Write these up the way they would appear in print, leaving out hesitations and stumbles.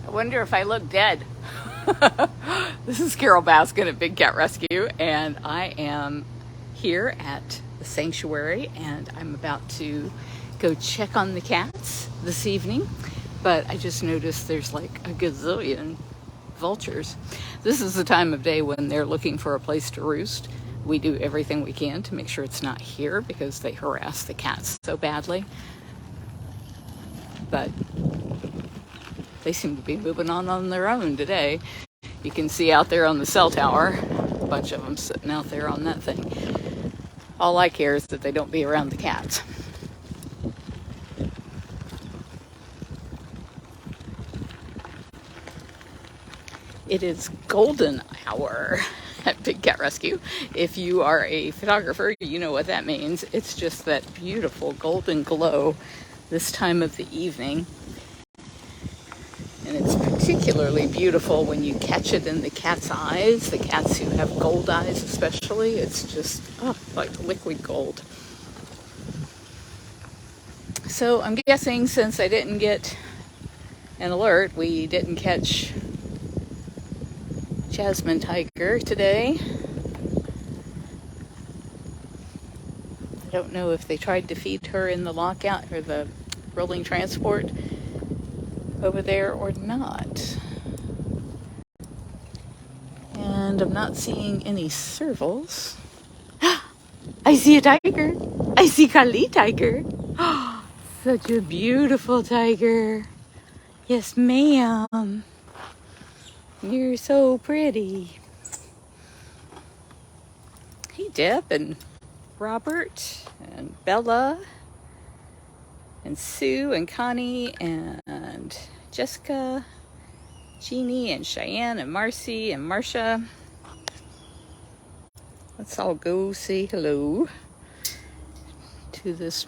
I wonder if I look dead. This is Carole Baskin at Big Cat Rescue, and I am here at the sanctuary, and I'm about to go check on the cats this evening. But I just noticed there's like a gazillion vultures. This is the time of day when they're looking for a place to roost. We do everything we can to make sure it's not here because they harass the cats so badly. But they seem to be moving on their own today. You can see out there on the cell tower, a bunch of them sitting out there on that thing. All I care is that they don't be around the cats. It is golden hour at Big Cat Rescue. If you are a photographer, you know what that means. It's just that beautiful golden glow this time of the evening. And it's particularly beautiful when you catch it in the cat's eyes, the cats who have gold eyes especially. It's just like liquid gold. So I'm guessing since I didn't get an alert, we didn't catch Jasmine Tiger today. I don't know if they tried to feed her in the lockout or the rolling transport over there or not. And I'm not seeing any servals. I see a tiger. I see Kali tiger. Such a beautiful tiger. Yes, ma'am. You're so pretty. Hey, Deb and Robert and Bella and Sue and Connie and Jessica, Jeannie and Cheyenne and Marcy and Marcia. Let's all go say hello to this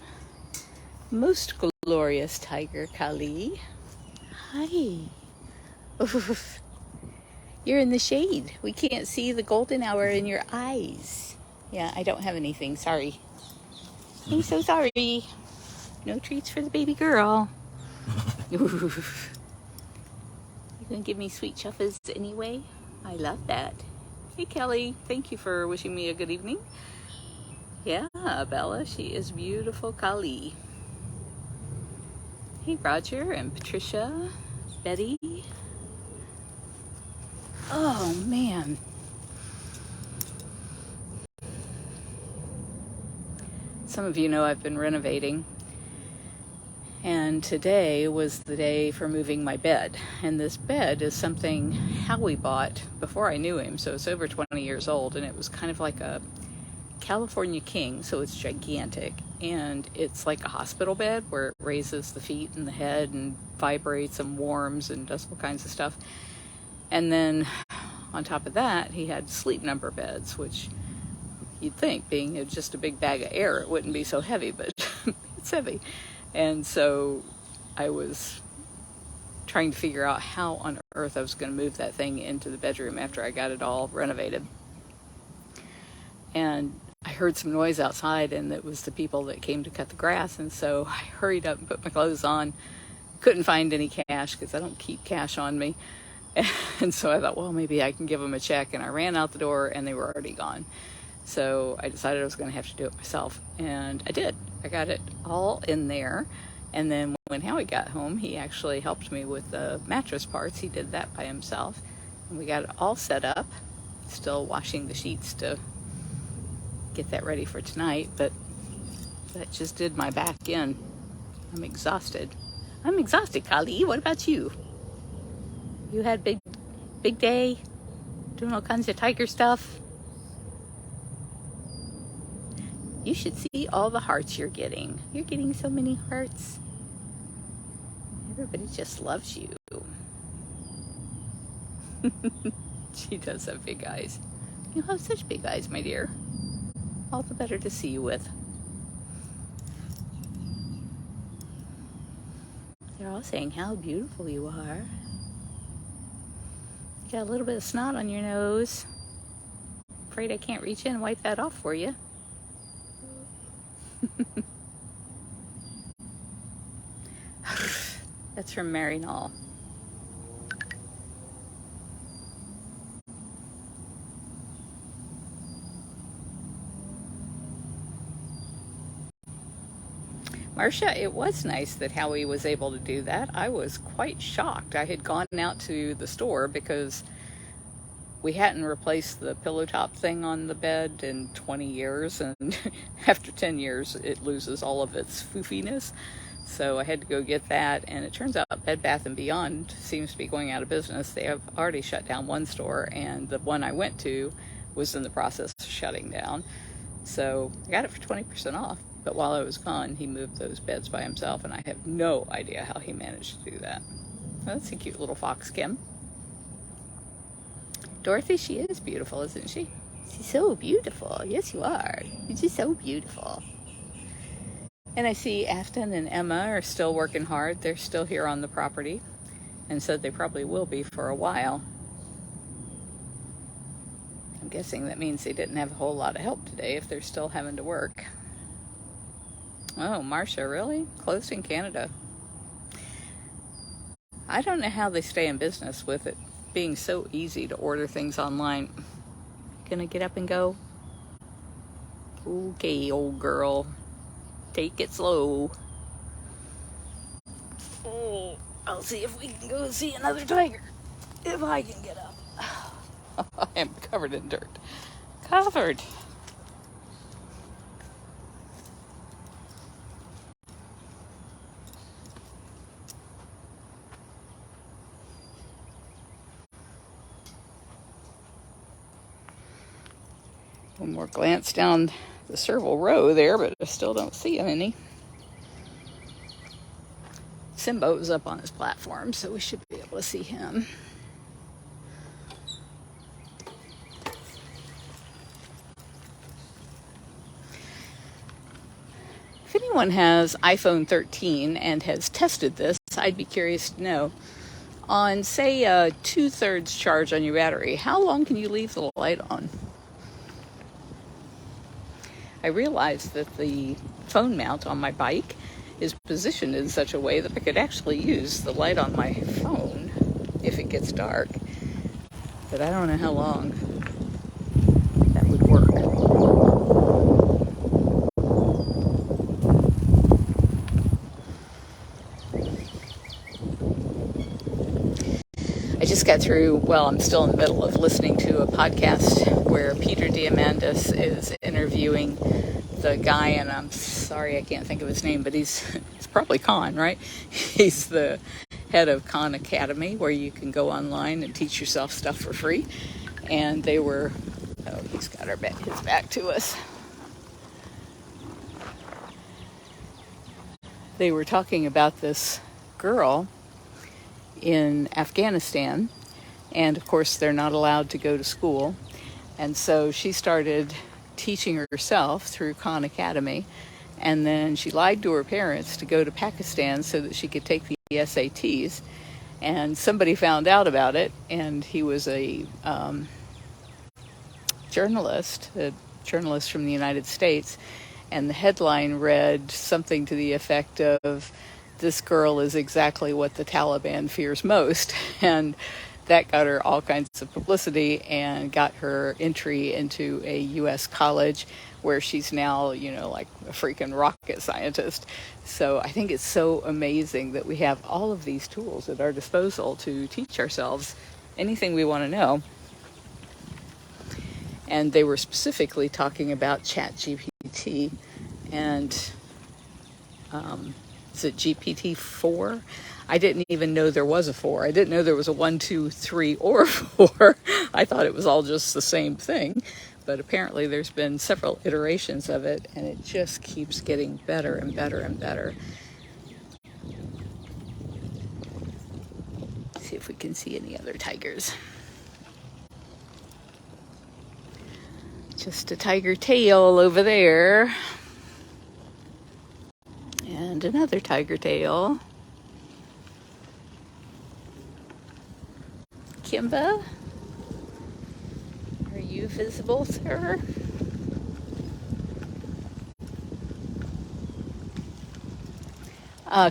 most glorious tiger, Kali. Hi. Oof. You're in the shade. We can't see the golden hour in your eyes. Yeah, I don't have anything. Sorry. I'm so sorry. No treats for the baby girl. You gonna give me sweet chuffas anyway? I love that. Hey, Kelly. Thank you for wishing me a good evening. Yeah, Bella. She is beautiful, Kali. Hey, Roger and Patricia. Betty. Oh, man. Some of you know I've been renovating. And today was the day for moving my bed. And this bed is something Howie bought before I knew him. So it's over 20 years old. And it was kind of like a California king. So it's gigantic. And it's like a hospital bed where it raises the feet and the head and vibrates and warms and does all kinds of stuff. And then on top of that, he had sleep number beds, which you'd think, being just a big bag of air, it wouldn't be so heavy, but it's heavy. And so I was trying to figure out how on earth I was going to move that thing into the bedroom after I got it all renovated. And I heard some noise outside, and it was the people that came to cut the grass. And so I hurried up and put my clothes on. Couldn't find any cash because I don't keep cash on me. And so I thought, well, maybe I can give them a check. And I ran out the door, and they were already gone. So I decided I was going to have to do it myself. And I did. I got it all in there. And then when Howie got home, he actually helped me with the mattress parts. He did that by himself. And we got it all set up. Still washing the sheets to get that ready for tonight. But that just did my back in. I'm exhausted. I'm exhausted, Kali. What about you? You had big day? Doing all kinds of tiger stuff? You should see all the hearts you're getting. You're getting so many hearts. Everybody just loves you. She does have big eyes. You have such big eyes, my dear. All the better to see you with. They're all saying how beautiful you are. You got a little bit of snot on your nose. Afraid I can't reach in and wipe that off for you. That's from Mary Knoll. Marcia, it was nice that Howie was able to do that. I was quite shocked. I had gone out to the store because we hadn't replaced the pillow top thing on the bed in 20 years, and after 10 years it loses all of its foofiness. So I had to go get that, and it turns out Bed Bath & Beyond seems to be going out of business. They have already shut down one store, and the one I went to was in the process of shutting down. So I got it for 20% off, but while I was gone, he moved those beds by himself, and I have no idea how he managed to do that. Well, that's a cute little fox, Kim. Dorothy, she is beautiful, isn't she? She's so beautiful. Yes, you are. You're just so beautiful. And I see Afton and Emma are still working hard. They're still here on the property, and said they probably will be for a while. I'm guessing that means they didn't have a whole lot of help today if they're still having to work. Oh, Marcia, really? Closed in Canada. I don't know how they stay in business with it being so easy to order things online. Gonna get up and go? Okay, old girl. Take it slow. Oh, I'll see if we can go see another tiger. If I can get up. I am covered in dirt. Covered. One more glance down the serval row there, but I still don't see any. Simbo's up on his platform, so we should be able to see him. If anyone has iPhone 13 and has tested this, I'd be curious to know. On, say, a 2/3 charge on your battery, how long can you leave the light on? I realized that the phone mount on my bike is positioned in such a way that I could actually use the light on my phone if it gets dark. But I don't know how long that would work. I just got through, well, I'm still in the middle of listening to a podcast where Peter Diamandis is interviewing the guy, and I'm sorry I can't think of his name, but it's probably Khan, right? He's the head of Khan Academy, where you can go online and teach yourself stuff for free. And they were, oh, he's got his back to us. They were talking about this girl in Afghanistan, and of course they're not allowed to go to school, and so she started teaching herself through Khan Academy, and then she lied to her parents to go to Pakistan so that she could take the SATs, and somebody found out about it, and he was a journalist from the United States, and the headline read something to the effect of, "This girl is exactly what the Taliban fears most," and that got her all kinds of publicity and got her entry into a U.S. college where she's now, like a freaking rocket scientist. So I think it's so amazing that we have all of these tools at our disposal to teach ourselves anything we want to know. And they were specifically talking about ChatGPT and is it GPT-4? I didn't even know there was a 4. I didn't know there was a 1, 2, 3, or 4. I thought it was all just the same thing. But apparently there's been several iterations of it, and it just keeps getting better and better and better. Let's see if we can see any other tigers. Just a tiger tail over there. And another tiger tail. Kimba, are you visible, sir?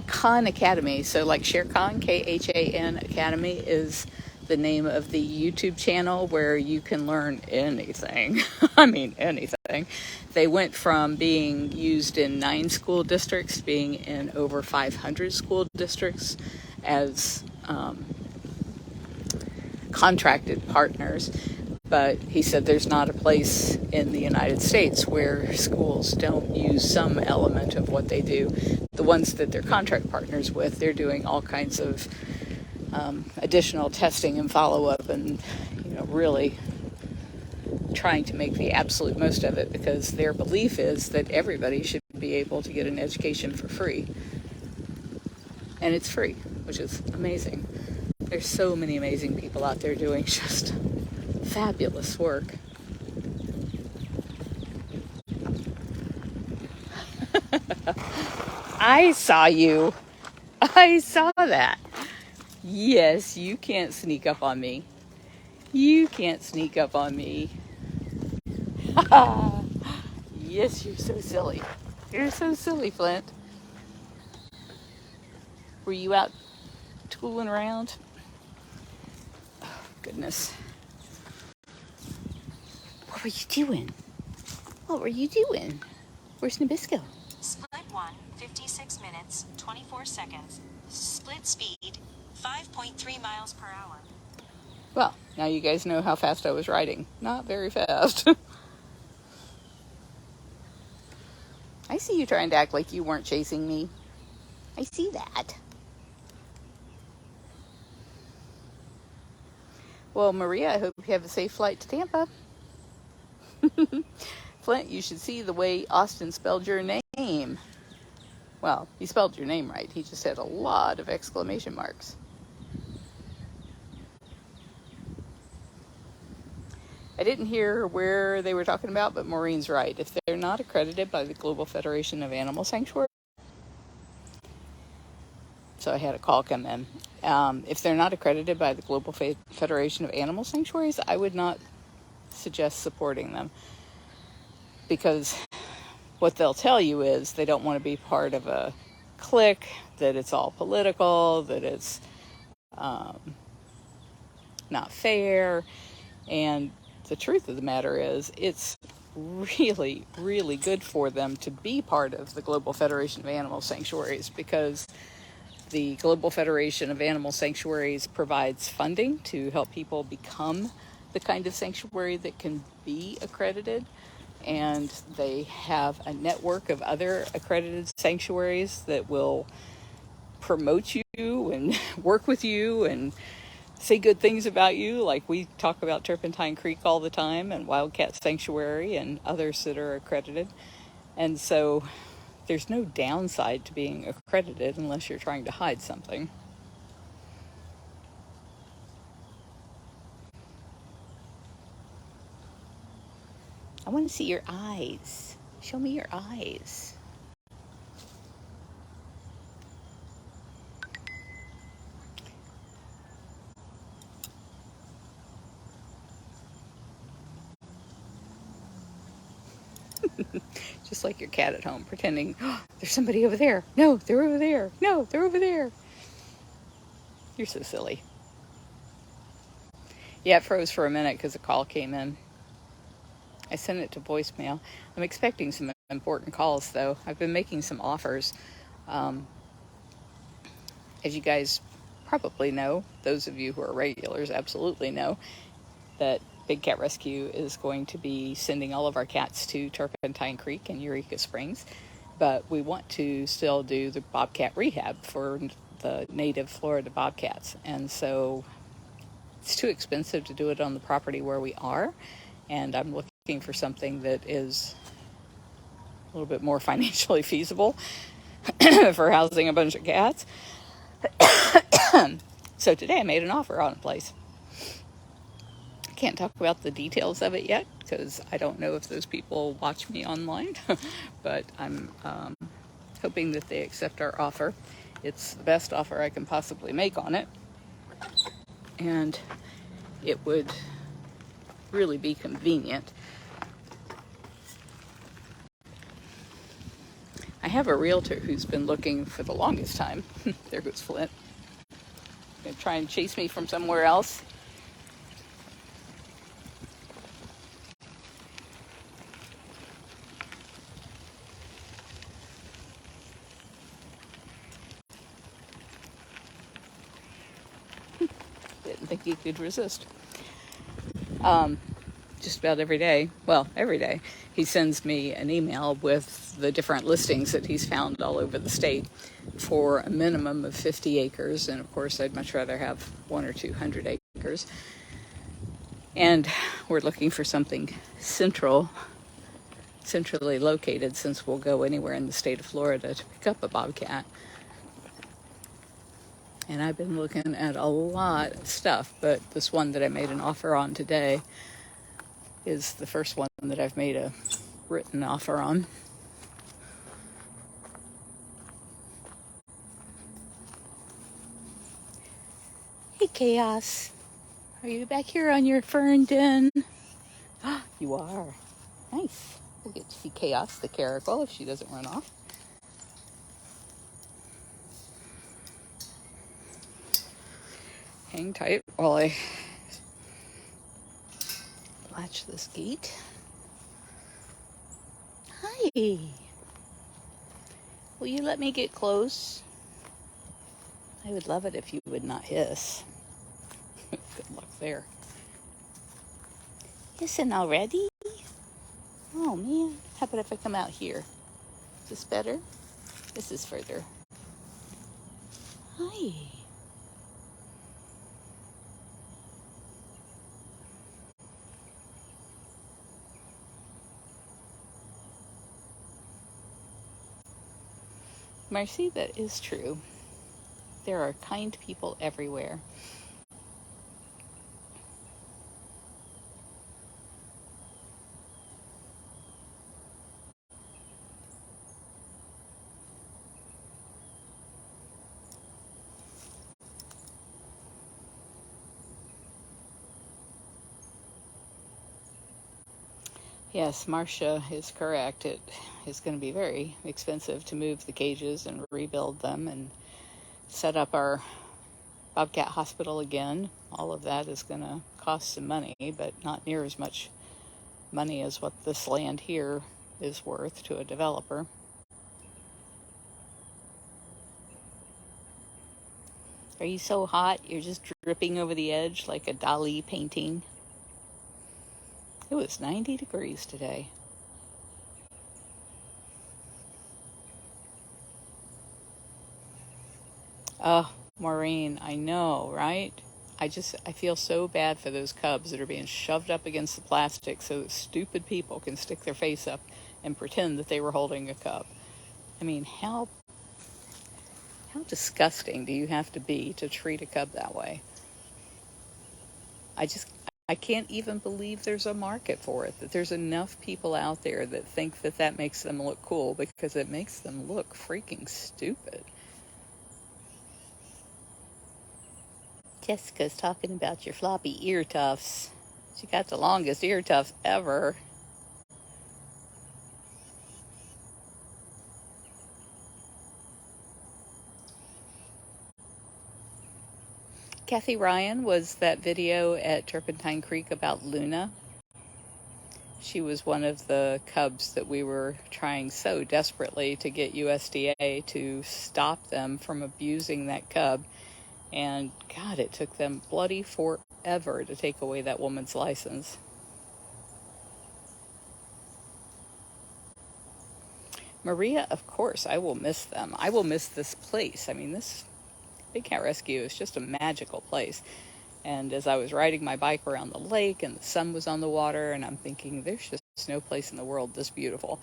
Khan Academy, so like Shere Khan, Khan Academy, is the name of the YouTube channel where you can learn anything. I mean, anything. They went from being used in 9 school districts to being in over 500 school districts as contracted partners. But he said there's not a place in the United States where schools don't use some element of what they do. The ones that they're contract partners with, they're doing all kinds of additional testing and follow-up, and really trying to make the absolute most of it, because their belief is that everybody should be able to get an education for free. And it's free, which is amazing. There's so many amazing people out there doing just fabulous work. I saw you. I saw that. Yes, you can't sneak up on me. You can't sneak up on me. Yes, you're so silly. You're so silly, Flint. Were you out tooling around? Oh, goodness. What were you doing? What were you doing? Where's Nabisco? Split 1, 56 minutes, 24 seconds. Split speed, 5.3 miles per hour. Well, now you guys know how fast I was riding. Not very fast. I see you trying to act like you weren't chasing me. I see that. Well, Maria, I hope you have a safe flight to Tampa. Flint, you should see the way Austin spelled your name. Well, he spelled your name right. He just had a lot of exclamation marks. I didn't hear where they were talking about, but Maureen's right. If they're not accredited by the Global Federation of Animal Sanctuaries, so I had a call come in. If they're not accredited by the Global Federation of Animal Sanctuaries, I would not suggest supporting them, because what they'll tell you is they don't want to be part of a clique, that it's all political, that it's not fair. And the truth of the matter is, it's really, really good for them to be part of the Global Federation of Animal Sanctuaries, because the Global Federation of Animal Sanctuaries provides funding to help people become the kind of sanctuary that can be accredited. And they have a network of other accredited sanctuaries that will promote you and work with you and say good things about you. Like we talk about Turpentine Creek all the time, and Wildcat Sanctuary and others that are accredited. And so there's no downside to being accredited unless you're trying to hide something. I want to see your eyes. Show me your eyes. Just like your cat at home, pretending, oh, there's somebody over there. No, they're over there. No, they're over there. You're so silly. Yeah, it froze for a minute because a call came in. I sent it to voicemail. I'm expecting some important calls, though. I've been making some offers. As you guys probably know, those of you who are regulars absolutely know, that Big Cat Rescue is going to be sending all of our cats to Turpentine Creek in Eureka Springs. But we want to still do the bobcat rehab for the native Florida bobcats. And so it's too expensive to do it on the property where we are. And I'm looking for something that is a little bit more financially feasible for housing a bunch of cats. So today I made an offer on a place. I can't talk about the details of it yet because I don't know if those people watch me online, but I'm hoping that they accept our offer. It's the best offer I can possibly make on it, and it would really be convenient. I have a realtor who's been looking for the longest time. There goes Flint. Gonna try and chase me from somewhere else. think he could resist. Just about every day, he sends me an email with the different listings that he's found all over the state for a minimum of 50 acres. And of course, I'd much rather have 100 or 200 acres. And we're looking for something centrally located, since we'll go anywhere in the state of Florida to pick up a bobcat. And I've been looking at a lot of stuff, but this one that I made an offer on today is the first one that I've made a written offer on. Hey, Chaos. Are you back here on your fern den? You are. Nice. We'll get to see Chaos, the Carole, if she doesn't run off. Hang tight while I latch this gate. Hi. Will you let me get close? I would love it if you would not hiss. Good luck there. Hissing already? Oh man. How about if I come out here? Is this better? This is further. Hi. Marcy, that is true. There are kind people everywhere. Yes, Marcia is correct. It is going to be very expensive to move the cages and rebuild them and set up our bobcat hospital again. All of that is going to cost some money, but not near as much money as what this land here is worth to a developer. Are you so hot you're just dripping over the edge like a Dali painting? It was 90 degrees today. Oh, Maureen, I know, right? I feel so bad for those cubs that are being shoved up against the plastic so that stupid people can stick their face up and pretend that they were holding a cub. I mean, how disgusting do you have to be to treat a cub that way? I can't even believe there's a market for it, that there's enough people out there that think that that makes them look cool, because it makes them look freaking stupid. Jessica's talking about your floppy ear tufts. She got the longest ear tufts ever. Kathy Ryan was that video at Turpentine Creek about Luna. She was one of the cubs that we were trying so desperately to get USDA to stop them from abusing that cub. And God, it took them bloody forever to take away that woman's license. Maria, of course, I will miss them. I will miss this place. I mean, this Big Cat Rescue is just a magical place. And as I was riding my bike around the lake and the sun was on the water, and I'm thinking, there's just no place in the world this beautiful.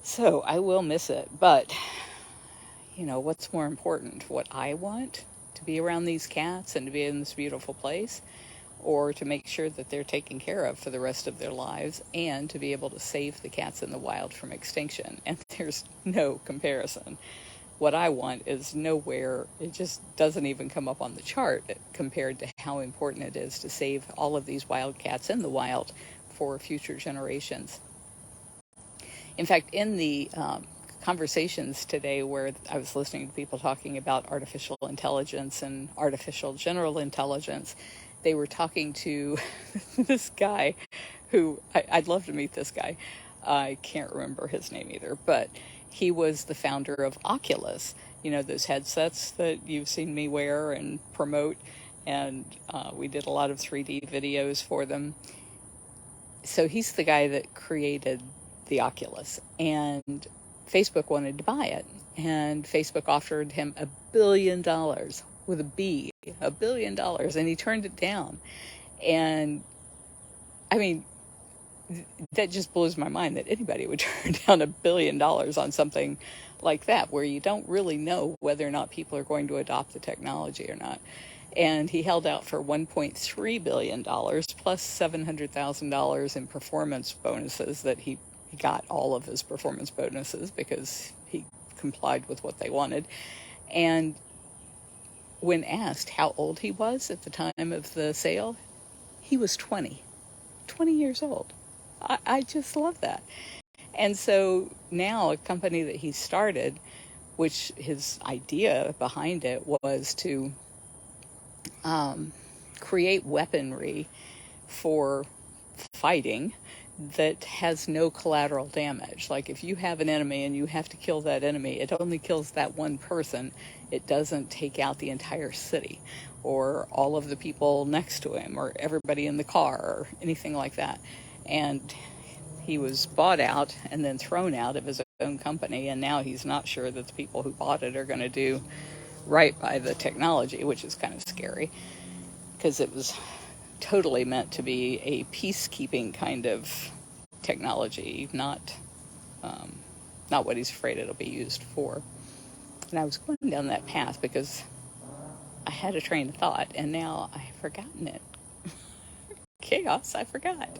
So I will miss it. But, you know, what's more important? What I want? To be around these cats and to be in this beautiful place? Or to make sure that they're taken care of for the rest of their lives, and to be able to save the cats in the wild from extinction? And there's no comparison. What I want is nowhere, it just doesn't even come up on the chart compared to how important it is to save all of these wild cats in the wild for future generations. In fact, in the conversations today where I was listening to people talking about artificial intelligence and artificial general intelligence, they were talking to this guy who, I'd love to meet this guy. I can't remember his name either, but he was the founder of Oculus, you know, those headsets that you've seen me wear and promote. and we did a lot of 3D videos for them. So he's the guy that created the Oculus, and Facebook wanted to buy it, and Facebook offered him $1 billion with a B, $1 billion, and he turned it down. And I mean, that just blows my mind that anybody would turn down $1 billion on something like that, where you don't really know whether or not people are going to adopt the technology or not. And he held out for $1.3 billion plus $700,000 in performance bonuses that he got all of his performance bonuses because he complied with what they wanted. And when asked how old he was at the time of the sale, he was 20 years old. I just love that. And so now a company that he started, which his idea behind it was to create weaponry for fighting that has no collateral damage. Like if you have an enemy and you have to kill that enemy, it only kills that one person. It doesn't take out the entire city or all of the people next to him or everybody in the car or anything like that. And he was bought out and then thrown out of his own company, and now he's not sure that the people who bought it are going to do right by the technology, which is kind of scary because it was totally meant to be a peacekeeping kind of technology, not what he's afraid it'll be used for. And I was going down that path because I had a train of thought, and now I've forgotten it. Chaos, I forgot.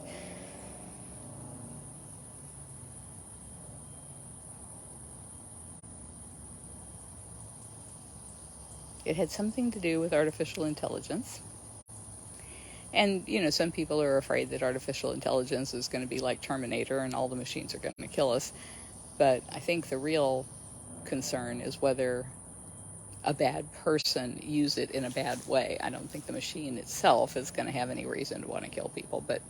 It had something to do with artificial intelligence. And, you know, some people are afraid that artificial intelligence is going to be like Terminator and all the machines are going to kill us. But I think the real concern is whether a bad person use it in a bad way. I don't think the machine itself is going to have any reason to want to kill people, but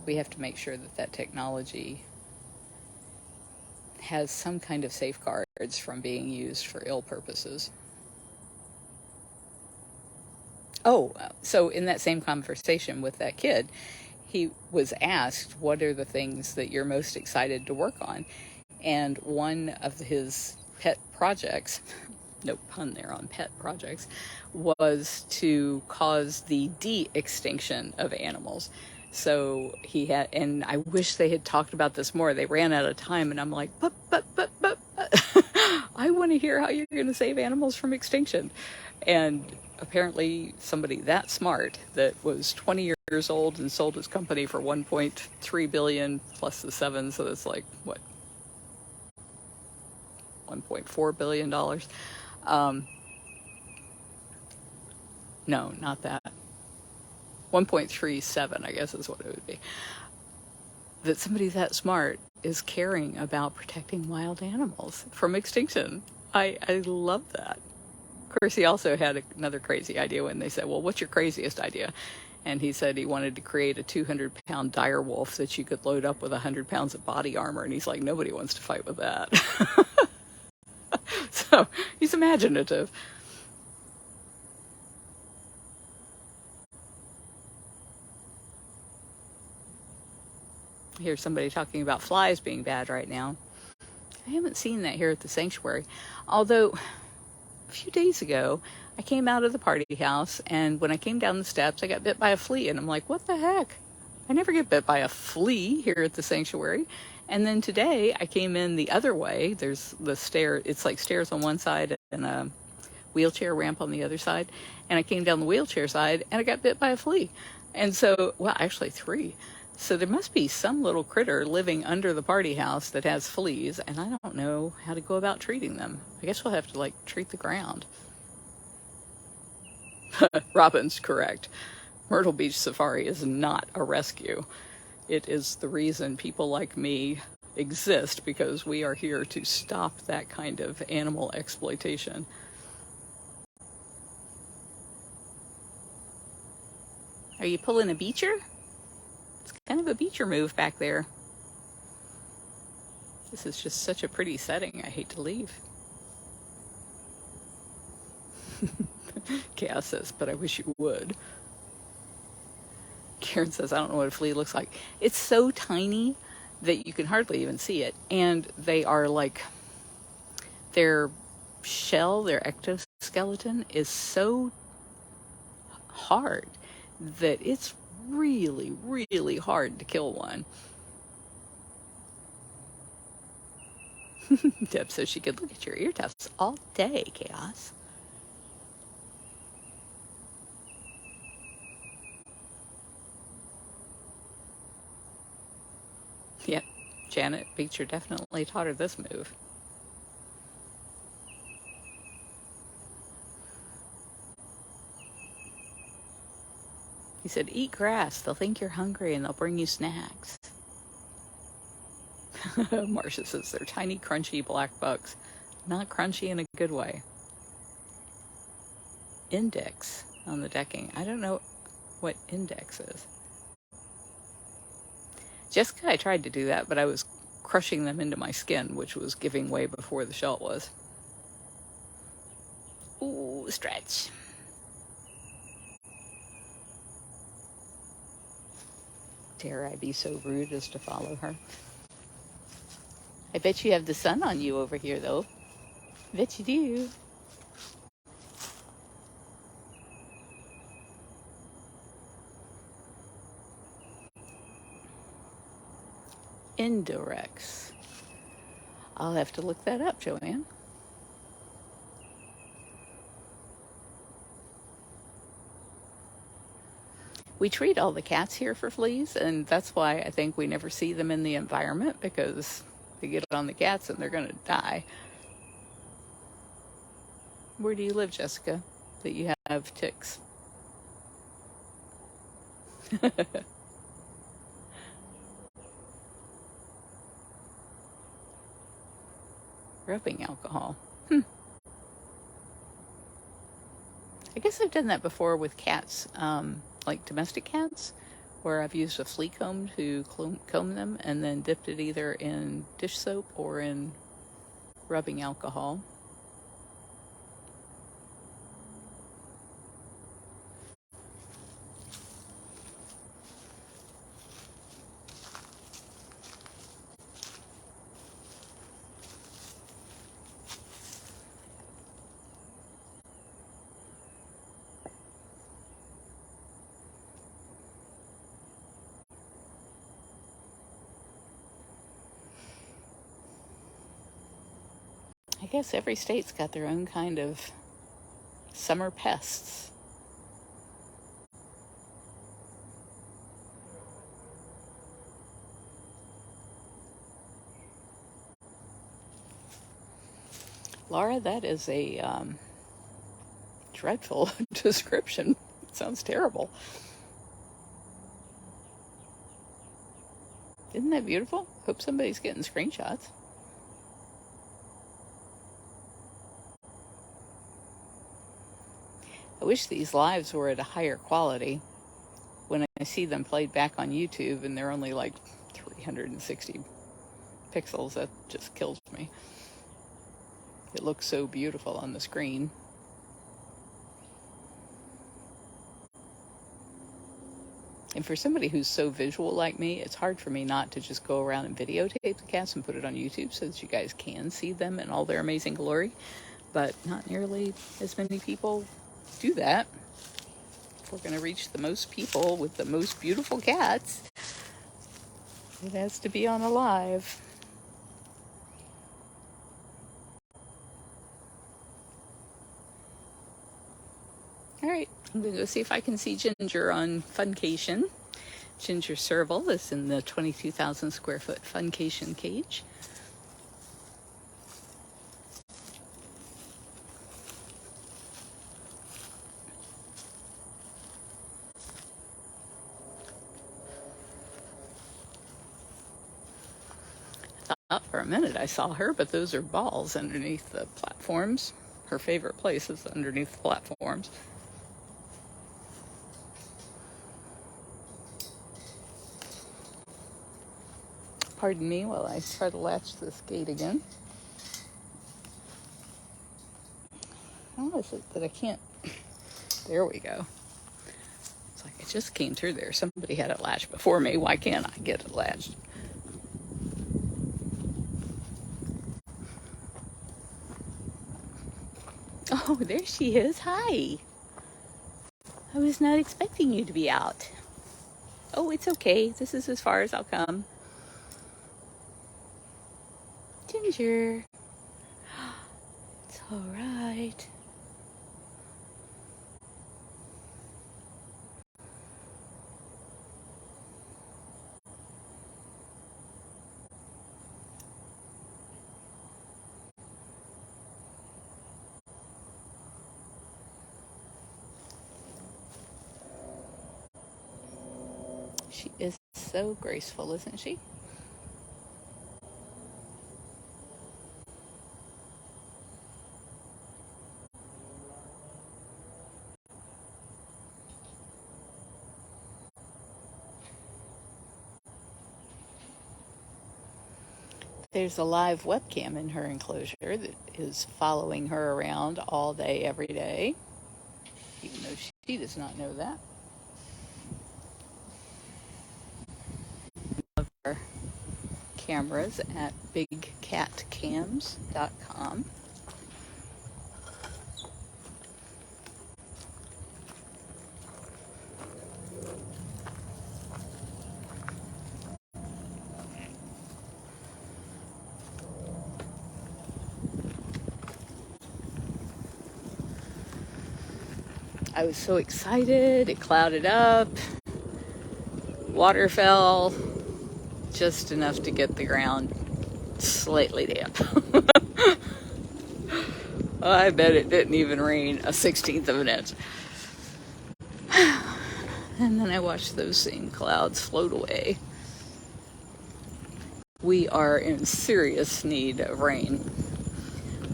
we have to make sure that that technology has some kind of safeguards from being used for ill purposes. Oh, so in that same conversation with that kid, he was asked, what are the things that you're most excited to work on? And one of his pet projects, no pun there on pet projects, was to cause the de-extinction of animals. So he had, and I wish they had talked about this more. They ran out of time, and I'm like, but, I want to hear how you're going to save animals from extinction. And apparently somebody that smart that was 20 years old and sold his company for 1.3 billion plus the 7, so that's like what, $1.4 billion. No, not that. 1.37, I guess is what it would be. That somebody that smart is caring about protecting wild animals from extinction. I love that. Of course, he also had another crazy idea when they said, well, what's your craziest idea? And he said he wanted to create a 200-pound dire wolf that you could load up with 100 pounds of body armor. And he's like, nobody wants to fight with that. So he's imaginative. I hear somebody talking about flies being bad right now. I haven't seen that here at the sanctuary. Although a few days ago, I came out of the party house, and when I came down the steps, I got bit by a flea, and I'm like, what the heck? I never get bit by a flea here at the sanctuary. And then today, I came in the other way. There's the stair. It's like stairs on one side and a wheelchair ramp on the other side. And I came down the wheelchair side, and I got bit by a flea. And so, well, actually 3. So there must be some little critter living under the party house that has fleas, and I don't know how to go about treating them. I guess we'll have to, treat the ground. Robin's correct. Myrtle Beach Safari is not a rescue. It is the reason people like me exist, because we are here to stop that kind of animal exploitation. Are you pulling a beacher? It's kind of a beacher move back there. This is just such a pretty setting. I hate to leave. Chaos says, but I wish you would. Karen says, I don't know what a flea looks like. It's so tiny that you can hardly even see it. And they are like, their shell, their exoskeleton is so hard that it's really, really hard to kill one. Deb says she could look at your ear tufts all day, Chaos. Yep, Janet Beecher definitely taught her this move. He said, eat grass. They'll think you're hungry and they'll bring you snacks. Marcia says they're tiny, crunchy black bugs. Not crunchy in a good way. Index on the decking. I don't know what index is. Jessica, I tried to do that, but I was crushing them into my skin, which was giving way before the shell was. Ooh, stretch. Dare I be so rude as to follow her? I bet you have the sun on you over here, though. I bet you do. Indirex. I'll have to look that up, Joanne. We treat all the cats here for fleas, and that's why I think we never see them in the environment, because they get on the cats and they're going to die. Where do you live, Jessica, that you have ticks? Rubbing alcohol. I guess I've done that before with cats, like domestic cats, where I've used a flea comb to comb them and then dipped it either in dish soap or in rubbing alcohol. I guess every state's got their own kind of summer pests. Laura, that is a dreadful description. It sounds terrible. Isn't that beautiful? Hope somebody's getting screenshots. I wish these lives were at a higher quality. When I see them played back on YouTube and they're only like 360 pixels, that just kills me. It looks so beautiful on the screen. And for somebody who's so visual like me, it's hard for me not to just go around and videotape the cats and put it on YouTube so that you guys can see them in all their amazing glory. But not nearly as many people do that. If we're going to reach the most people with the most beautiful cats, it has to be on a live. All right, I'm going to go see if I can see Ginger on Funcation. Ginger Serval is in the 22,000 square foot Funcation cage. I thought for a minute I saw her, but those are balls underneath the platforms. Her favorite place is underneath the platforms. Pardon me while I try to latch this gate again. All How is it that I can't? There we go. It's like it just came through there. Somebody had it latched before me. Why can't I get it latched? Oh, there she is. Hi. I was not expecting you to be out. Oh, it's okay. This is as far as I'll come. Ginger. It's all right. She is so graceful, isn't she? There's a live webcam in her enclosure that is following her around all day, every day, even though she does not know that. Of our cameras at bigcatcams.com. I was so excited. It clouded up. Water fell just enough to get the ground slightly damp. I bet it didn't even rain a 16th of an inch. And then I watched those same clouds float away. We are in serious need of rain.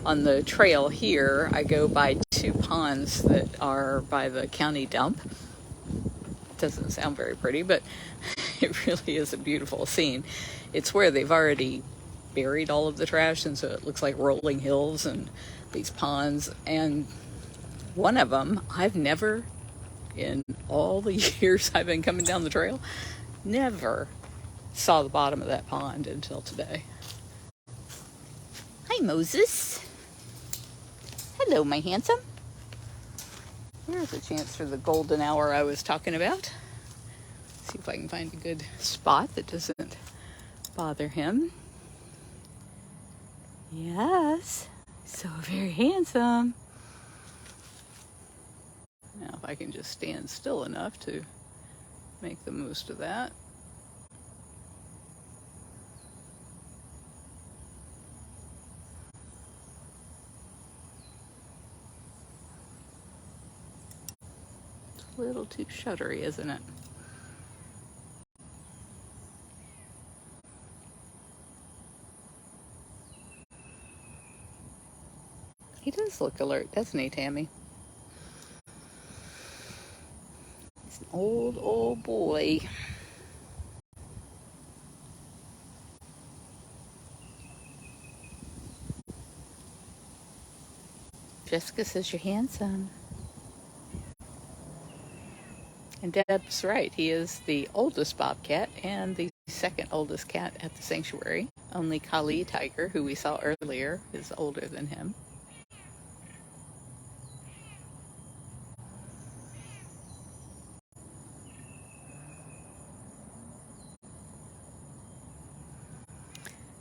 On the trail here, I go by 2 ponds that are by the county dump. Doesn't sound very pretty, but it really is a beautiful scene. It's where they've already buried all of the trash, and so it looks like rolling hills and these ponds. And one of them, I've never, in all the years I've been coming down the trail, never saw the bottom of that pond until today. Hi, Moses. Hello, my handsome. Here's a chance for the golden hour I was talking about. See if I can find a good spot that doesn't bother him. Yes, so very handsome. Now if I can just stand still enough to make the most of that. It's a little too shuttery, isn't it? He does look alert, doesn't he, Tammy? He's an old boy. Jessica says you're handsome. And Deb's right. He is the oldest bobcat and the second oldest cat at the sanctuary. Only Kali Tiger, who we saw earlier, is older than him.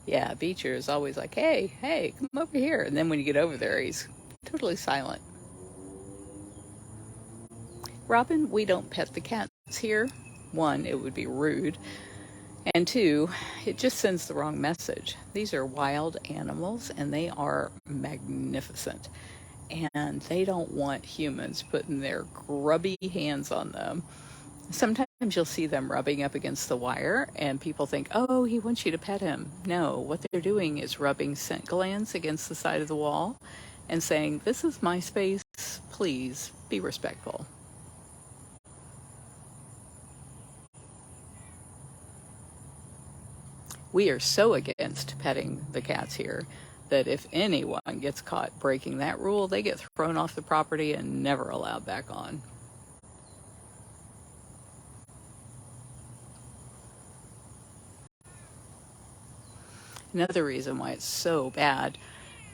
Yeah, Beecher is always like, hey, come over here. And then when you get over there, he's totally silent. Robin, we don't pet the cats here. 1, it would be rude. And 2, it just sends the wrong message. These are wild animals, and they are magnificent. And they don't want humans putting their grubby hands on them. Sometimes you'll see them rubbing up against the wire, and people think, oh, he wants you to pet him. No, what they're doing is rubbing scent glands against the side of the wall and saying, this is my space, please be respectful. We are so against petting the cats here. that if anyone gets caught breaking that rule, they get thrown off the property and never allowed back on. Another reason why it's so bad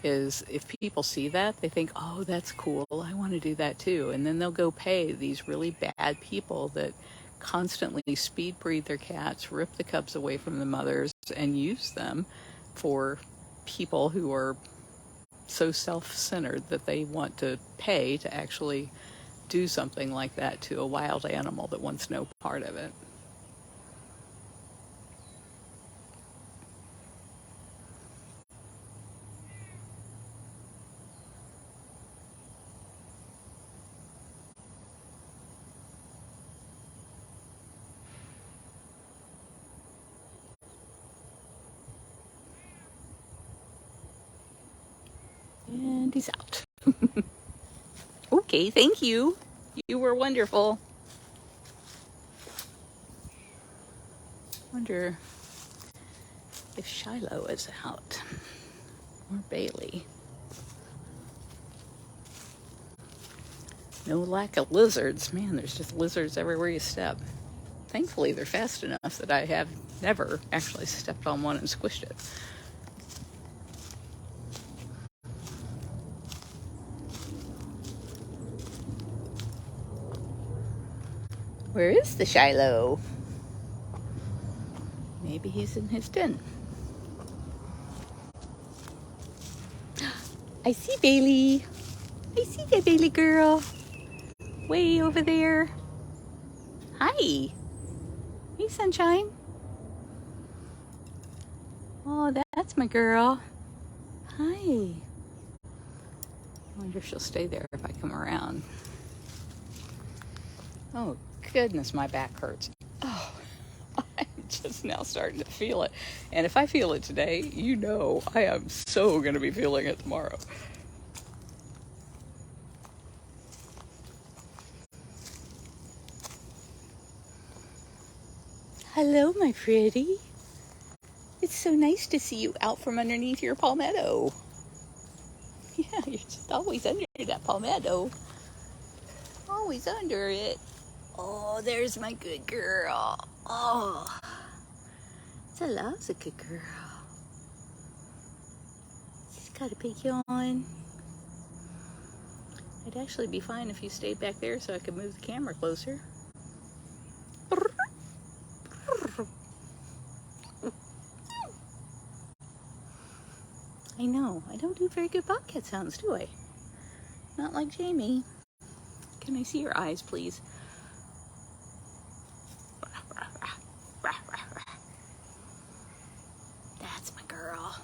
is if people see that, they think, oh, that's cool, I want to do that too. And then they'll go pay these really bad people that constantly speed breed their cats, rip the cubs away from the mothers, and use them for people who are so self-centered that they want to pay to actually do something like that to a wild animal that wants no part of it. And he's out. Okay, thank you. You were wonderful. Wonder if Shiloh is out. Or Bailey. No lack of lizards. Man, there's just lizards everywhere you step. Thankfully, they're fast enough that I have never actually stepped on one and squished it. Where is the Shiloh? Maybe he's in his den. I see Bailey. I see that Bailey girl. Way over there. Hi. Hey, Sunshine. Oh, that's my girl. Hi. I wonder if she'll stay there if I come around. Oh, goodness, my back hurts. Oh, I'm just now starting to feel it. And if I feel it today, you know I am so going to be feeling it tomorrow. Hello, my pretty. It's so nice to see you out from underneath your palmetto. Yeah, you're just always under that palmetto. Always under it. Oh, there's my good girl. Oh, Stella's a good girl. She's got a big yawn. It'd actually be fine if you stayed back there so I could move the camera closer. I know, I don't do very good bobcat sounds, do I? Not like Jamie. Can I see your eyes, please? That's my girl.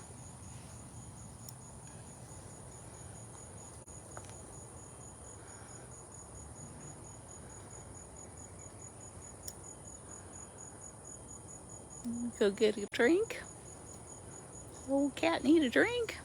Go get a drink. Old cat need a drink.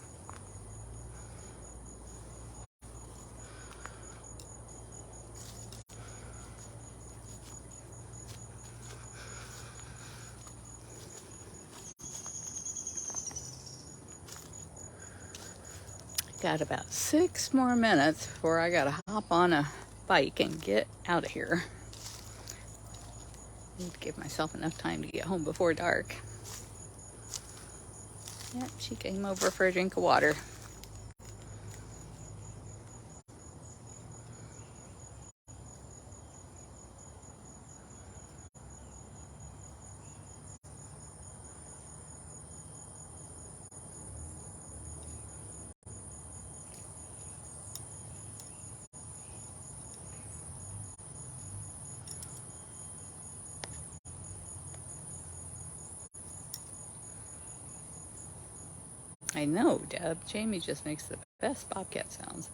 Got about 6 more minutes before I gotta hop on a bike and get out of here. Need to give myself enough time to get home before dark. Yep, she came over for a drink of water. I know, Deb. Jamie just makes the best bobcat sounds.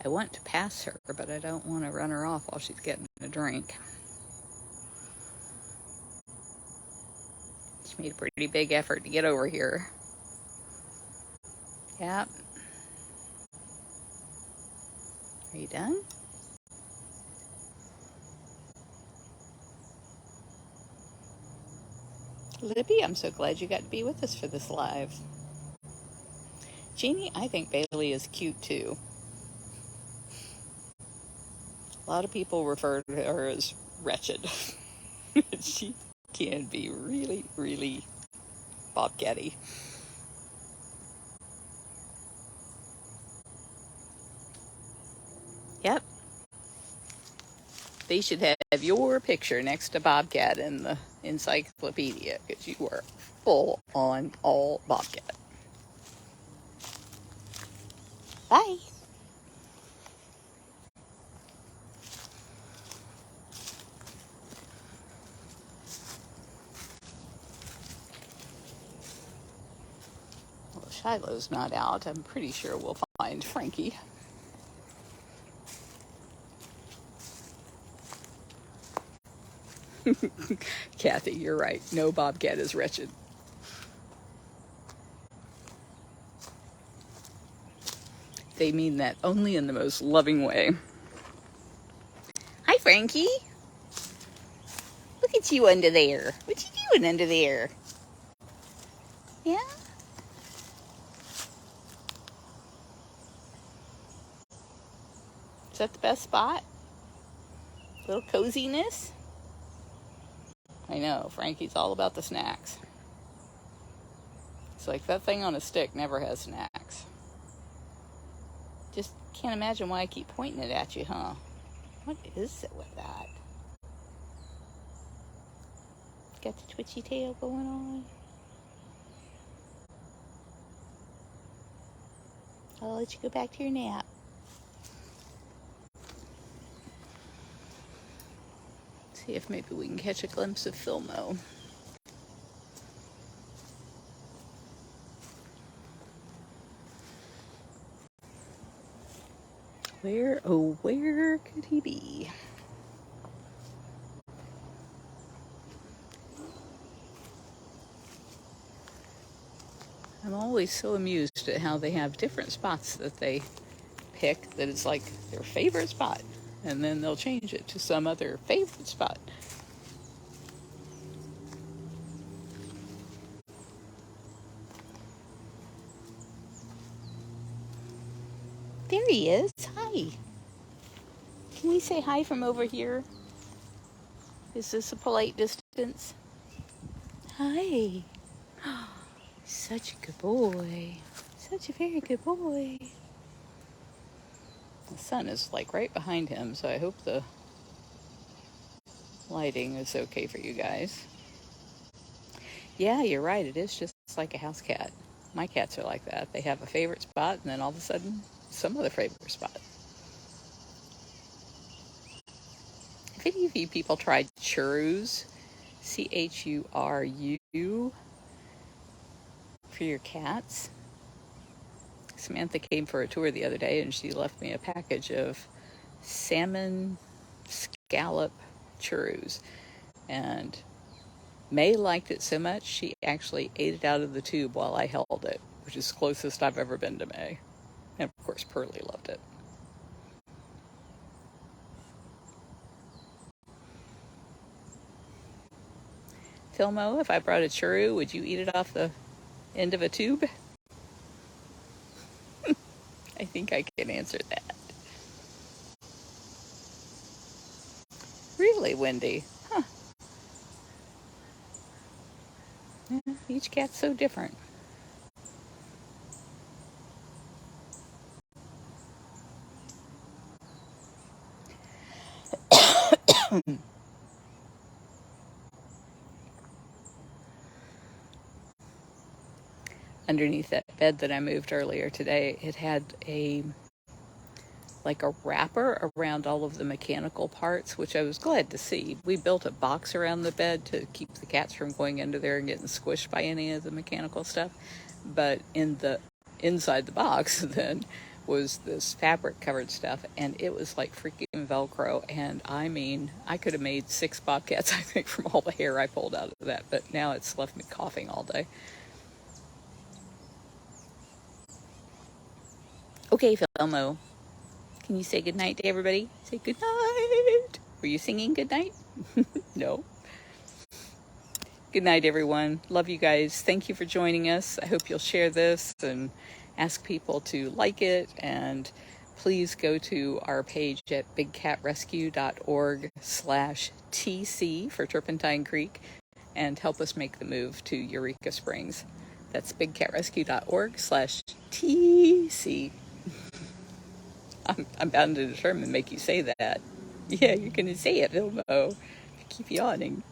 I want to pass her, but I don't want to run her off while she's getting a drink. She made a pretty big effort to get over here. Yep. Are you done? Libby, I'm so glad you got to be with us for this live. Jeannie, I think Bailey is cute too. A lot of people refer to her as wretched. She can be really, really bobcatty. Yep. They should have your picture next to Bobcat in the encyclopedia, because you were full on all Bobcat. Bye. Well, Shiloh's not out. I'm pretty sure we'll find Frankie. Kathy, you're right. No Bobcat is wretched. They mean that only in the most loving way. Hi, Frankie. Look at you under there. What you doing under there? Yeah? Is that the best spot? Little coziness? I know, Frankie's all about the snacks. It's like that thing on a stick never has snacks. Just can't imagine why I keep pointing it at you, huh? What is it with that? Got the twitchy tail going on. I'll let you go back to your nap. See if maybe we can catch a glimpse of Filmo. Where could he be? I'm always so amused at how they have different spots that they pick that it's like their favorite spot, and then they'll change it to some other favorite spot. There he is. Hi. Can we say hi from over here? Is this a polite distance? Hi. Such a good boy. Such a very good boy. The sun is like right behind him, so I hope the lighting is okay for you guys. Yeah, you're right. It is just like a house cat. My cats are like that. They have a favorite spot, and then all of a sudden, some other favorite spot. Have any of you people tried churus? CHURU for your cats? Samantha came for a tour the other day, and she left me a package of salmon scallop churros. And May liked it so much, she actually ate it out of the tube while I held it, which is the closest I've ever been to May. And of course, Pearlie loved it. Filmo, if I brought a churro, would you eat it off the end of a tube? I think I can answer that. Really, Wendy? Huh. Yeah, each cat's so different. Underneath that bed that I moved earlier today, it had a wrapper around all of the mechanical parts, which I was glad to see. We built a box around the bed to keep the cats from going under there and getting squished by any of the mechanical stuff. But inside the box then was this fabric covered stuff, and it was like freaking Velcro. And I mean, I could have made 6 bobcats, I think, from all the hair I pulled out of that, but now it's left me coughing all day. Okay, Filmo, can you say goodnight to everybody? Say goodnight. Were you singing goodnight? No. Good night, everyone. Love you guys. Thank you for joining us. I hope you'll share this and ask people to like it. And please go to our page at bigcatrescue.org/TC for Turpentine Creek and help us make the move to Eureka Springs. That's bigcatrescue.org/TC. I'm bound and determined to make you say that. Yeah, you're going to say it, Bilbo. Keep yawning.